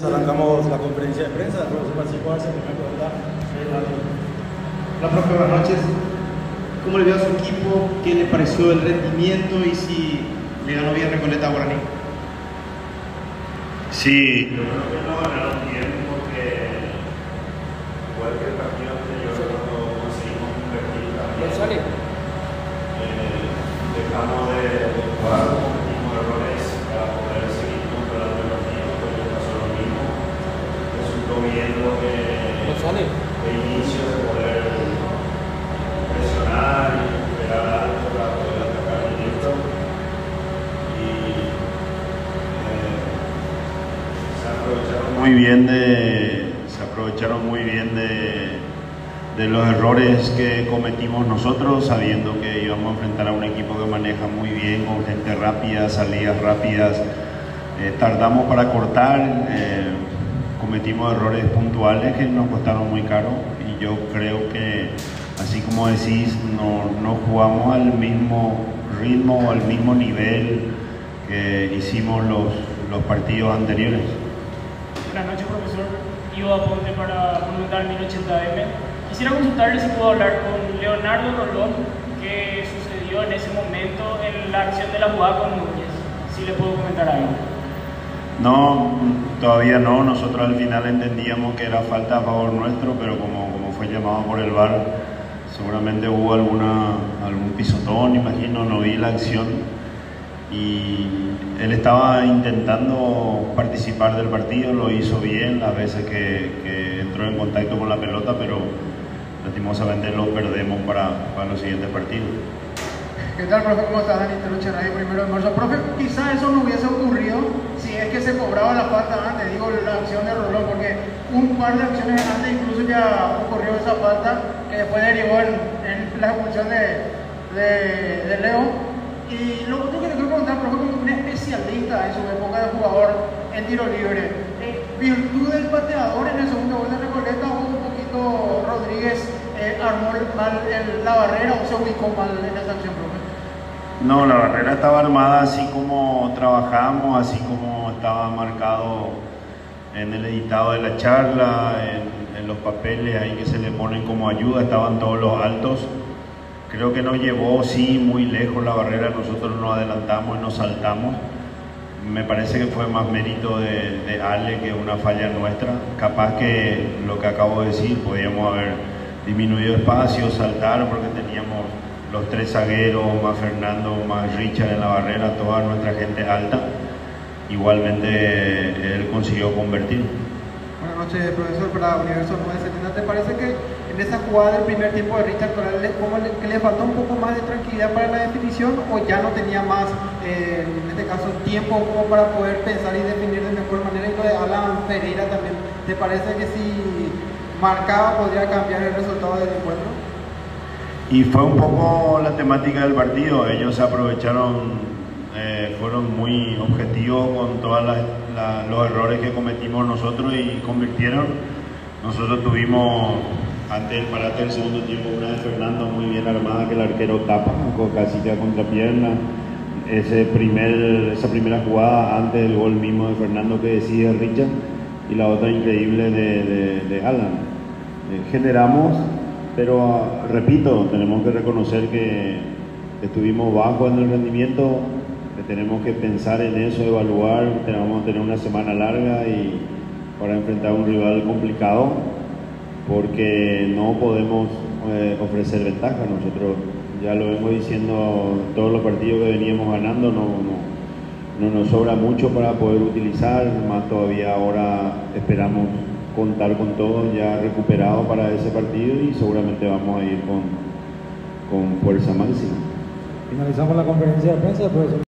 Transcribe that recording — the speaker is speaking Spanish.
Arrancamos la conferencia de prensa, el profesor Francisco Arce, primera pregunta. Hola, profe, buenas noches. ¿Cómo le vio a su equipo? ¿Qué le pareció el rendimiento y si le ganó bien Recoleta a Guaraní? Sí, yo creo que no ganaron bien porque igual que el partido anterior cuando conseguimos invertir también dejamos de jugar, cometimos errores para poder seguir controlando el partido, porque pasó lo mismo. Resultó bien lo que el inicio de poder presionar y recuperar algo para poder atacar directo. Y se aprovecharon muy bien de los errores que cometimos nosotros, sabiendo que íbamos a enfrentar a un equipo que maneja muy bien, con gente rápida, salidas rápidas. Tardamos para cortar, cometimos errores puntuales que nos costaron muy caro, y yo creo que, así como decís, no jugamos al mismo ritmo, al mismo nivel que hicimos los partidos anteriores. Buenas noches, profesor. Ivo Aponte para Monumental 1080M. Quisiera consultarle si puedo hablar con Leonardo Rolón, que sucedió en ese momento en la acción de la jugada con Núñez. Si le puedo comentar algo. No, todavía no. Nosotros al final entendíamos que era falta a favor nuestro, pero como fue llamado por el VAR, seguramente hubo algún pisotón, imagino, no vi la acción. Y él estaba intentando participar del partido, lo hizo bien las veces que entró en contacto con la pelota, pero lastimosamente lo perdemos para los siguientes partidos. ¿Qué tal, profe? ¿Cómo estás? Dani Terucha, Radio 1 de marzo. Profe, quizá eso no hubiese ocurrido si es que se cobraba la falta antes, digo, la acción de Rolón, porque un par de acciones antes incluso ya ocurrió esa falta que después derivó en la expulsión de Leo. Y lo otro que le quiero preguntar, profe, como un especialista en su época de jugador en tiro libre, ¿virtud del pateador en el segundo gol de Recoleta o un poquito Rodríguez armó mal la barrera o se ubicó mal en esa acción, profe? No, la barrera estaba armada así como trabajamos, así como estaba marcado en el editado de la charla, en los papeles ahí que se le ponen como ayuda, estaban todos los altos. Creo que nos llevó, sí, muy lejos la barrera, nosotros nos adelantamos y nos saltamos. Me parece que fue más mérito de Ale que una falla nuestra. Capaz que lo que acabo de decir, podíamos haber disminuido espacio, saltar, porque teníamos los tres zagueros, más Fernando, más Richard en la barrera, toda nuestra gente alta. Igualmente él consiguió convertir. Buenas noches, profesor, para Universo 970. ¿Te parece que en esa jugada del primer tiempo de Richard Corral que le faltó un poco más de tranquilidad para la definición, o ya no tenía más, en este caso, tiempo como para poder pensar y definir de mejor manera? Y lo de Alan Pereira también, ¿te parece que si marcaba podría cambiar el resultado del encuentro? Y fue un poco la temática del partido. Ellos se aprovecharon, fueron muy objetivos con todos los errores que cometimos nosotros y convirtieron. Nosotros tuvimos, antes del parate del segundo tiempo, una de Fernando muy bien armada que el arquero tapa, casi que a contrapierna. Esa primera jugada antes del gol mismo de Fernando que decide Richard, y la otra increíble de Alan. Generamos, pero repito, tenemos que reconocer que estuvimos bajos en el rendimiento, que tenemos que pensar en eso, evaluar. Vamos a tener una semana larga y para enfrentar a un rival complicado, porque no podemos ofrecer ventaja. Nosotros ya lo vengo diciendo, todos los partidos que veníamos ganando no nos sobra mucho para poder utilizar, más todavía ahora esperamos contar con todos ya recuperados para ese partido y seguramente vamos a ir con fuerza máxima. Finalizamos la conferencia de prensa, profesor.